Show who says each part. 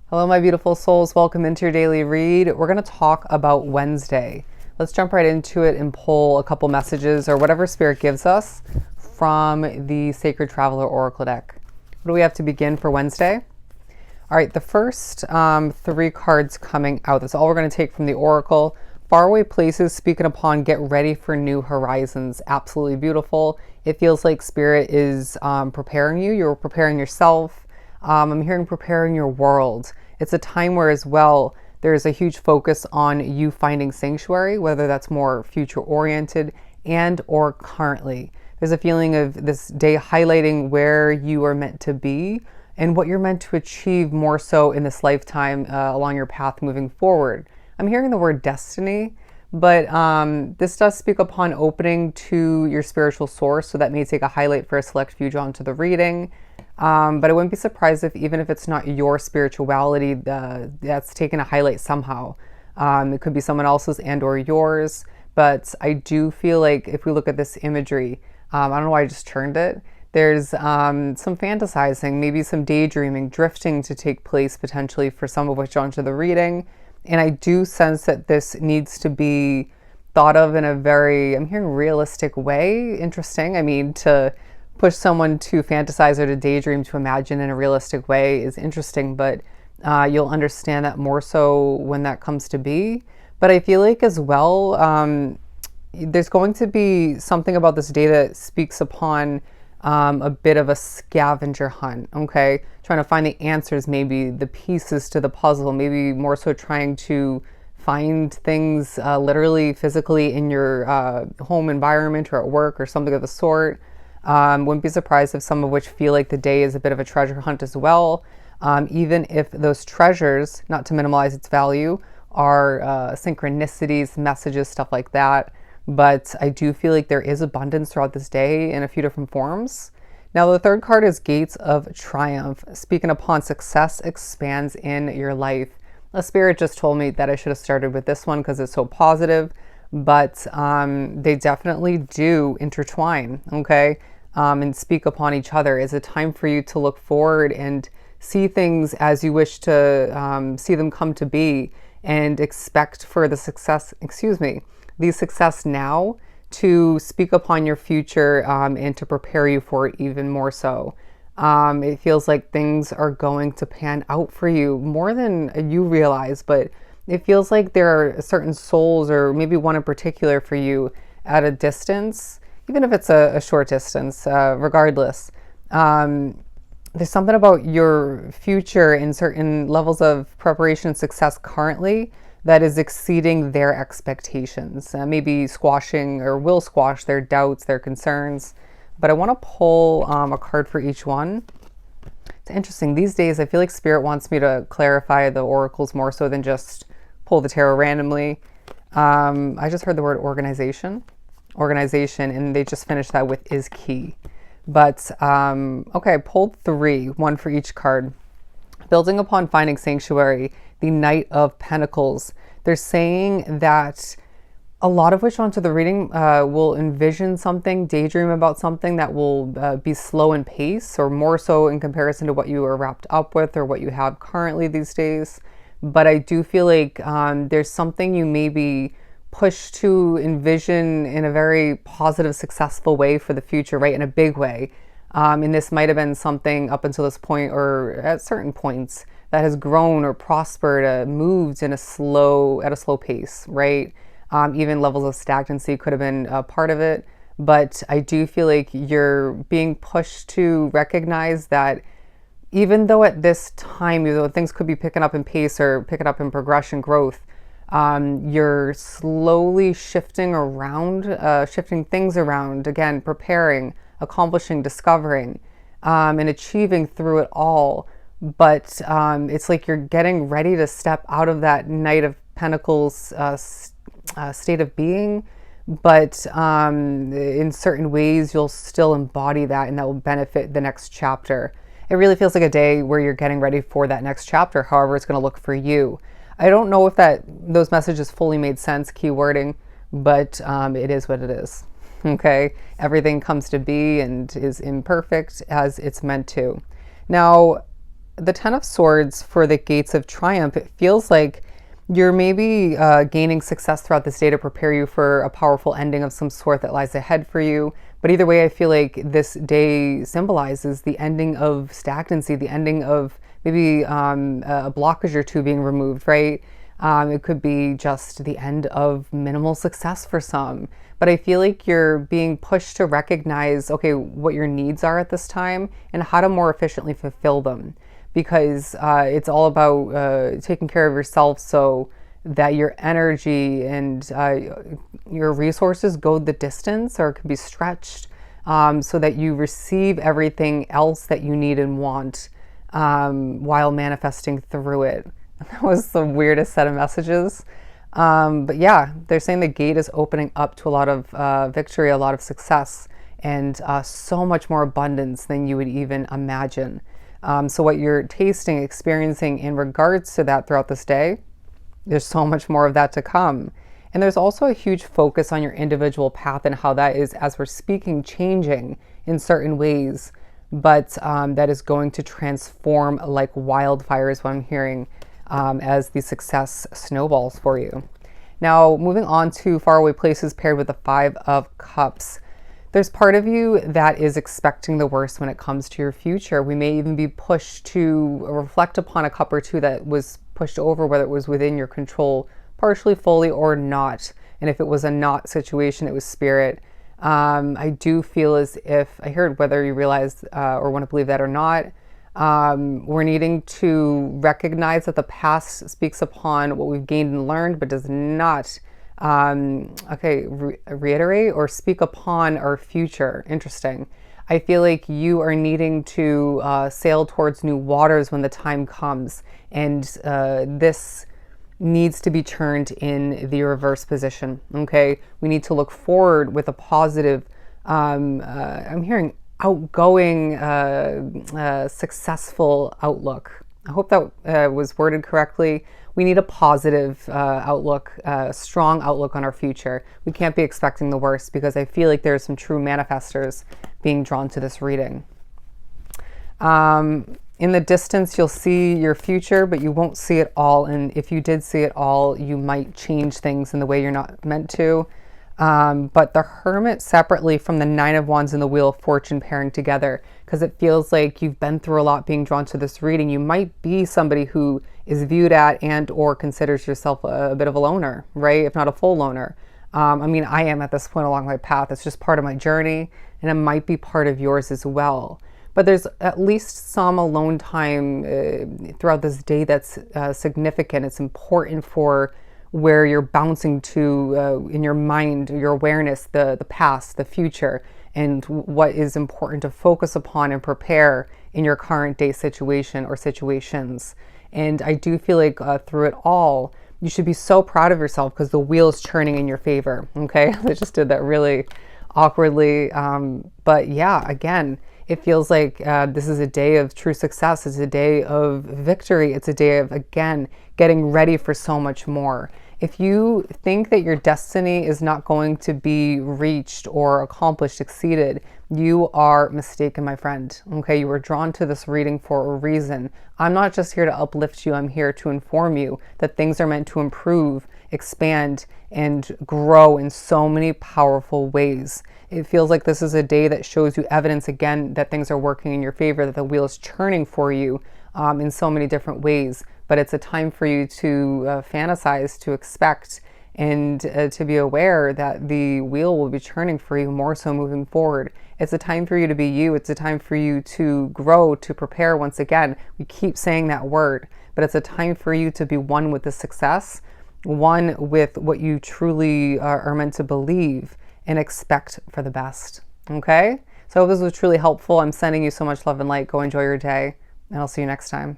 Speaker 1: Hello, my beautiful souls. Welcome into your daily read. We're going to talk about Wednesday. Let's jump right into it and pull a couple messages or whatever Spirit gives us from the Sacred Traveler Oracle deck. What do we have to begin for Wednesday? All right, the first three cards coming out. That's all we're going to take from the Oracle. Faraway places, speaking upon get ready for new horizons. Absolutely beautiful. It feels like Spirit is preparing you. You're preparing yourself. I'm hearing preparing your world. It's a time where as well, there's a huge focus on you finding sanctuary, whether that's more future oriented and or currently. There's a feeling of this day highlighting where you are meant to be and what you're meant to achieve more so in this lifetime along your path moving forward. I'm hearing the word destiny, but this does speak upon opening to your spiritual source, so that may take a highlight for a select few drawn to the reading. But I wouldn't be surprised if even if it's not your spirituality, that's taken a highlight somehow. It could be someone else's and or yours, but I do feel like if we look at this imagery, I don't know why I just turned it. There's some fantasizing, maybe some daydreaming, drifting to take place potentially for some of which drawn to the reading. And I do sense that this needs to be thought of in a very, I'm hearing realistic way. Interesting. I mean, to push someone to fantasize or to daydream, to imagine in a realistic way is interesting, but you'll understand that more so when that comes to be. But I feel like as well, there's going to be something about this day that speaks upon a bit of a scavenger hunt, okay? Trying to find the answers, maybe the pieces to the puzzle, maybe more so trying to find things literally, physically in your home environment or at work or something of the sort. Wouldn't be surprised if some of which feel like the day is a bit of a treasure hunt as well. Even if those treasures, not to minimize its value, are synchronicities, messages, stuff like that. But I do feel like there is abundance throughout this day in a few different forms. Now, the third card is Gates of Triumph. Speaking upon success expands in your life. A Spirit just told me that I should have started with this one because it's so positive, but they definitely do intertwine, okay? And speak upon each other. It's a time for you to look forward and see things as you wish to see them come to be and expect for the success, the success now to speak upon your future and to prepare you for it even more so. It feels like things are going to pan out for you more than you realize, but it feels like there are certain souls, or maybe one in particular for you, at a distance, even if it's a short distance, regardless. There's something about your future in certain levels of preparation and success currently that is exceeding their expectations, maybe squashing or will squash their doubts, their concerns. But I want to pull a card for each one. It's interesting. These days, I feel like Spirit wants me to clarify the oracles more so than just pull the tarot randomly. I just heard the word organization, and they just finished that with is key. But okay, I pulled three, one for each card. Building upon finding sanctuary, the Knight of Pentacles. They're saying that a lot of which onto the reading will envision something, daydream about something that will be slow in pace, or more so in comparison to what you are wrapped up with or what you have currently these days. But I do feel like there's something you may be pushed to envision in a very positive, successful way for the future, right? In a big way. And this might have been something up until this point or at certain points that has grown or prospered, moved at a slow pace, right? Even levels of stagnancy could have been a part of it. But I do feel like you're being pushed to recognize that even though at this time, even though things could be picking up in pace or picking up in progression, growth, you're slowly shifting around, shifting things around, again, preparing, accomplishing, discovering, and achieving through it all. But it's like you're getting ready to step out of that Knight of Pentacles state of being, but in certain ways you'll still embody that, and that will benefit the next chapter. It really feels like a day where you're getting ready for that next chapter, however it's going to look for you. I don't know if those messages fully made sense, keywording, but it is what it is. Okay, everything comes to be and is imperfect as it's meant to. Now, the Ten of Swords for the Gates of Triumph, it feels like you're maybe gaining success throughout this day to prepare you for a powerful ending of some sort that lies ahead for you. But either way, I feel like this day symbolizes the ending of stagnancy, the ending of maybe a blockage or two being removed, right? It could be just the end of minimal success for some. But I feel like you're being pushed to recognize, okay, what your needs are at this time and how to more efficiently fulfill them. Because it's all about taking care of yourself so that your energy and your resources go the distance or can be stretched, so that you receive everything else that you need and want while manifesting through it. That was the weirdest set of messages. But yeah, they're saying the gate is opening up to a lot of victory, a lot of success, and so much more abundance than you would even imagine. So what you're tasting, experiencing in regards to that throughout this day, there's so much more of that to come. And there's also a huge focus on your individual path and how that is, as we're speaking, changing in certain ways, but that is going to transform like wildfire is what I'm hearing, as the success snowballs for you. Now, moving on to faraway places paired with the Five of Cups. There's part of you that is expecting the worst when it comes to your future. We may even be pushed to reflect upon a cup or two that was pushed over, whether it was within your control, partially, fully, or not. And if it was a not situation, it was spirit. I do feel as if, I heard whether you realize or want to believe that or not, we're needing to recognize that the past speaks upon what we've gained and learned, but does not reiterate or speak upon our future. Interesting. I feel like you are needing to sail towards new waters when the time comes, and this needs to be turned in the reverse position. Okay, we need to look forward with a positive, I'm hearing outgoing, successful outlook. I hope that was worded correctly. We need a positive outlook, a strong outlook on our future. We can't be expecting the worst, because I feel like there's some true manifestors being drawn to this reading. In the distance, you'll see your future, but you won't see it all. And if you did see it all, you might change things in the way you're not meant to. But the Hermit separately from the Nine of Wands and the Wheel of Fortune pairing together, because it feels like you've been through a lot being drawn to this reading. You might be somebody who is viewed at and or considers yourself a bit of a loner, right? If not a full loner. I mean, I am at this point along my path. It's just part of my journey, and it might be part of yours as well. But there's at least some alone time throughout this day that's significant. It's important for where you're bouncing to in your mind, your awareness, the past, the future, and what is important to focus upon and prepare in your current day situation or situations. And I do feel like through it all, you should be so proud of yourself because the wheel is turning in your favor. Okay, I just did that really awkwardly. But yeah, again, it feels like this is a day of true success. It's a day of victory. It's a day of, again, getting ready for so much more. If you think that your destiny is not going to be reached or accomplished, exceeded, you are mistaken, my friend. Okay, you were drawn to this reading for a reason. I'm not just here to uplift you. I'm here to inform you that things are meant to improve, expand, and grow in so many powerful ways. It feels like this is a day that shows you evidence again that things are working in your favor, that the wheel is churning for you in so many different ways. But it's a time for you to fantasize, to expect, and to be aware that the wheel will be churning for you more so moving forward. It's a time for you to be you. It's a time for you to grow, to prepare. Once again, we keep saying that word, but it's a time for you to be one with the success, one with what you truly are meant to believe and expect for the best. Okay? So I hope this was truly helpful. I'm sending you so much love and light. Go enjoy your day, and I'll see you next time.